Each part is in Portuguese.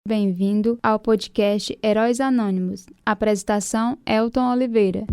Bem-vindo ao podcast Heróis Anônimos. Apresentação: Elton Oliveira.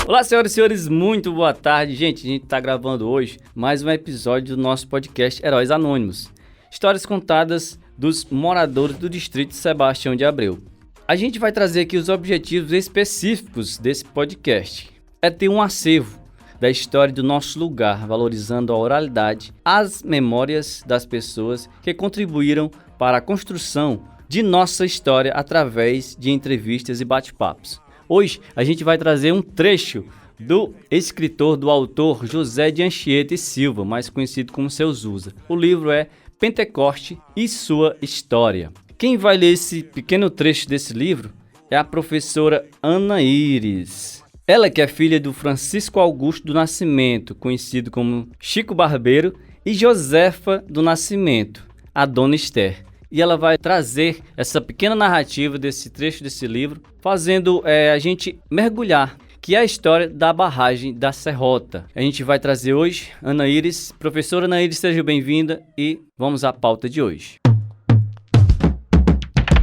Olá, senhoras e senhores, muito boa tarde. Gente, a gente está gravando hoje mais um episódio do nosso podcast Heróis Anônimos. Histórias contadas dos moradores do distrito Sebastião de Abreu. A gente vai trazer aqui os objetivos específicos desse podcast. É ter um acervo da história do nosso lugar, valorizando a oralidade, as memórias das pessoas que contribuíram para a construção de nossa história através de entrevistas e bate-papos. Hoje a gente vai trazer um trecho do escritor, do autor José de Anchieta e Silva, mais conhecido como Seu Zusa. O livro é Pentecoste e Sua História. Quem vai ler esse pequeno trecho desse livro é a professora Ana Íris. Ela que é filha do Francisco Augusto do Nascimento, conhecido como Chico Barbeiro, e Josefa do Nascimento, a Dona Esther. E ela vai trazer essa pequena narrativa desse trecho desse livro, fazendo a gente mergulhar, que é a história da barragem da Serrota. A gente vai trazer hoje Ana Íris. Professora Ana Íris, seja bem-vinda e vamos à pauta de hoje.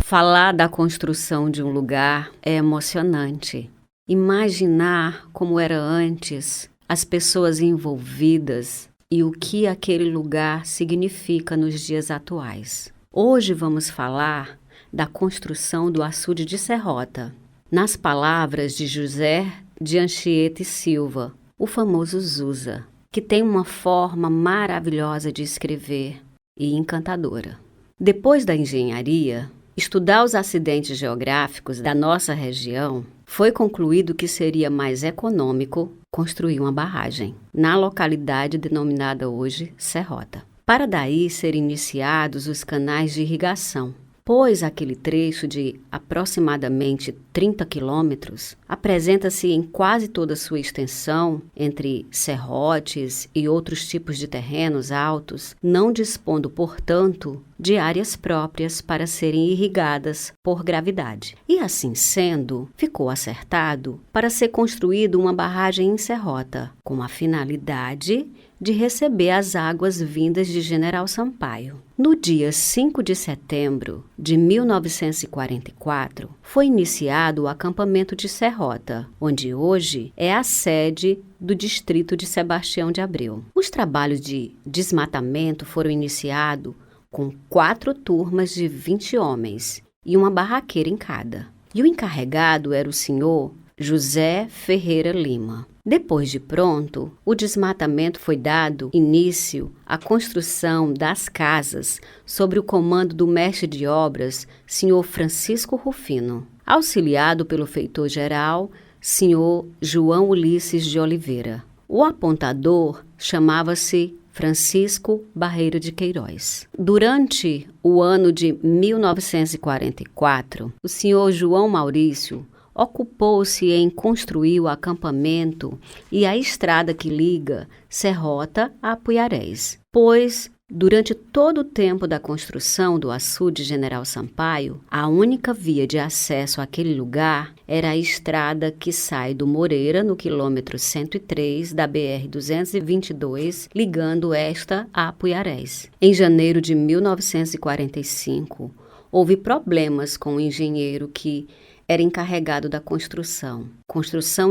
Falar da construção de um lugar é emocionante. Imaginar como era antes, as pessoas envolvidas e o que aquele lugar significa nos dias atuais. Hoje vamos falar da construção do açude de Serrota, nas palavras de José de Anchieta e Silva, o famoso Zusa, que tem uma forma maravilhosa de escrever e encantadora. Depois da engenharia, estudar os acidentes geográficos da nossa região, foi concluído que seria mais econômico construir uma barragem, na localidade denominada hoje Serrota, para daí serem iniciados os canais de irrigação, pois aquele trecho de aproximadamente 30 quilômetros apresenta-se em quase toda sua extensão, entre serrotes e outros tipos de terrenos altos, não dispondo, portanto, de áreas próprias para serem irrigadas por gravidade. E assim sendo, ficou acertado para ser construída uma barragem em Serrota, com a finalidade de receber as águas vindas de General Sampaio. No dia 5 de setembro de 1944, foi iniciado o acampamento de Serrota, onde hoje é a sede do distrito de Sebastião de Abreu. Os trabalhos de desmatamento foram iniciados com 4 turmas de 20 homens e uma barraqueira em cada. E o encarregado era o senhor José Ferreira Lima. Depois de pronto, o desmatamento foi dado início à construção das casas sob o comando do mestre de obras, senhor Francisco Rufino, auxiliado pelo feitor-geral, senhor João Ulisses de Oliveira. O apontador chamava-se Francisco Barreiro de Queiroz. Durante o ano de 1944, o senhor João Maurício ocupou-se em construir o acampamento e a estrada que liga Serrota a Apuiarés, pois, durante todo o tempo da construção do açude General Sampaio, a única via de acesso àquele lugar era a estrada que sai do Moreira, no quilômetro 103 da BR-222, ligando esta a Apuiarés. Em janeiro de 1945, houve problemas com o engenheiro que era encarregado da construção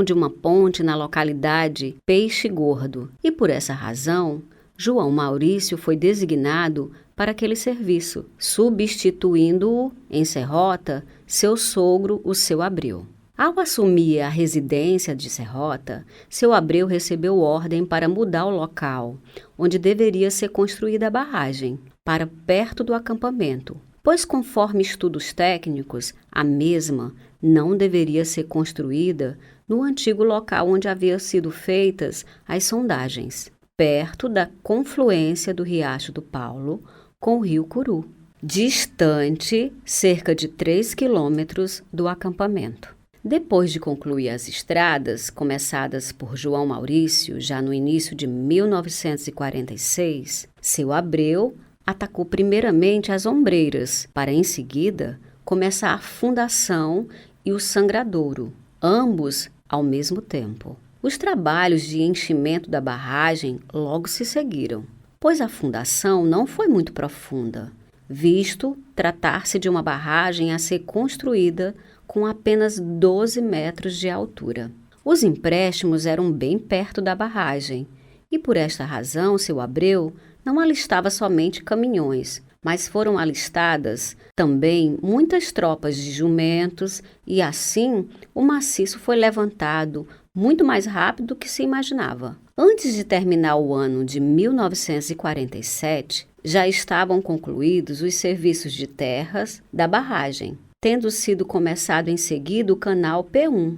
de uma ponte na localidade Peixe Gordo, e por essa razão, João Maurício foi designado para aquele serviço, substituindo-o em Serrota seu sogro, o Seu Abreu. Ao assumir a residência de Serrota, Seu Abreu recebeu ordem para mudar o local onde deveria ser construída a barragem, para perto do acampamento, pois, conforme estudos técnicos, a mesma não deveria ser construída no antigo local onde haviam sido feitas as sondagens, perto da confluência do Riacho do Paulo com o Rio Curu, distante cerca de 3 quilômetros do acampamento. Depois de concluir as estradas, começadas por João Maurício já no início de 1946, Seu Abreu atacou primeiramente as ombreiras, para em seguida começar a fundação e o sangradouro, ambos ao mesmo tempo. Os trabalhos de enchimento da barragem logo se seguiram, pois a fundação não foi muito profunda, visto tratar-se de uma barragem a ser construída com apenas 12 metros de altura. Os empréstimos eram bem perto da barragem e, por esta razão, seu Abreu não alistava somente caminhões, mas foram alistadas também muitas tropas de jumentos e, assim, o maciço foi levantado muito mais rápido do que se imaginava. Antes de terminar o ano de 1947, já estavam concluídos os serviços de terras da barragem, tendo sido começado em seguida o canal P1,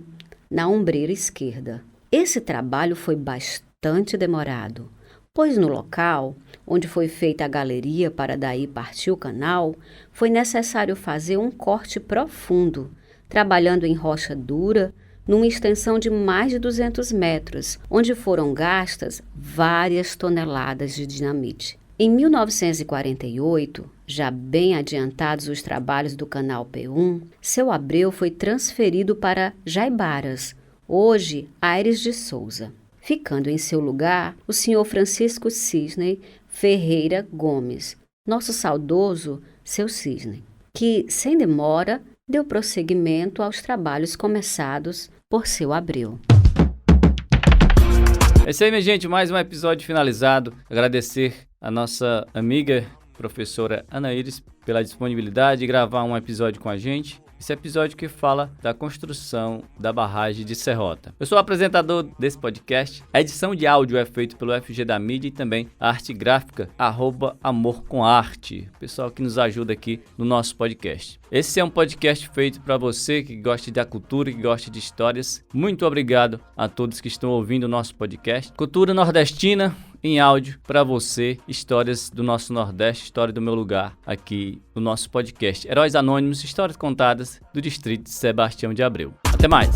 na ombreira esquerda. Esse trabalho foi bastante demorado, pois no local onde foi feita a galeria para daí partir o canal, foi necessário fazer um corte profundo, trabalhando em rocha dura, numa extensão de mais de 200 metros, onde foram gastas várias toneladas de dinamite. Em 1948, já bem adiantados os trabalhos do canal P1, seu Abreu foi transferido para Jaibaras, hoje Aires de Souza, ficando em seu lugar o senhor Francisco Cisney Ferreira Gomes, nosso saudoso seu Cisney, que, sem demora, deu prosseguimento aos trabalhos começados por seu Abreu. É isso aí, minha gente, mais um episódio finalizado. Agradecer a nossa amiga professora Ana Iris pela disponibilidade de gravar um episódio com a gente. Esse episódio que fala da construção da barragem de Serrota. Eu sou o apresentador desse podcast. A edição de áudio é feita pelo FG da Mídia e também a arte gráfica, @amorcomarte. Pessoal que nos ajuda aqui no nosso podcast. Esse é um podcast feito para você que gosta da cultura, que gosta de histórias. Muito obrigado a todos que estão ouvindo o nosso podcast. Cultura nordestina em áudio para você, histórias do nosso Nordeste, história do meu lugar aqui no nosso podcast. Heróis Anônimos, histórias contadas do distrito de Sebastião de Abreu. Até mais!